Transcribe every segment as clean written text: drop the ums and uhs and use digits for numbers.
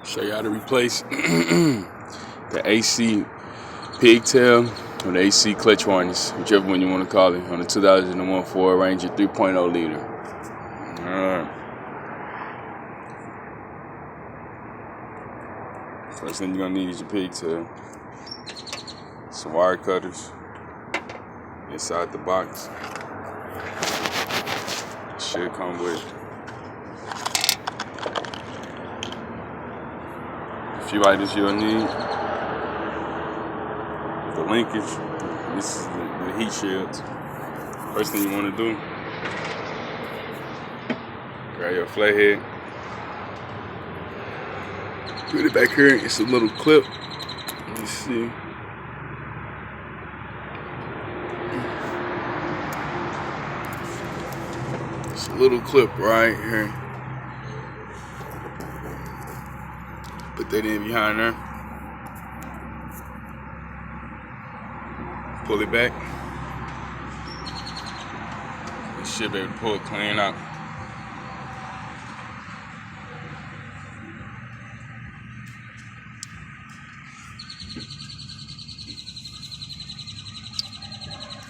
Show you how to replace the AC pigtail or the AC clutch harness, whichever one you want to call it, on the 2001 Ford Ranger 3.0 liter. Alright. First thing you're going to need is your pigtail. Some wire cutters inside the box. It should come with a few items you'll need. The linkage. This is the heat shields. First thing you want to do, grab your flathead. Put it back here. It's a little clip. Let me see. It's a little clip right here. Put that in behind there. Pull it back. You should be able to pull it clean out.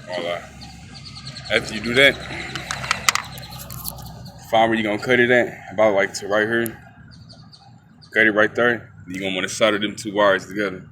Voila. After you do that, find where you're gonna cut it at, about like to right here. Cut it right there. You're gonna want to solder them two wires together.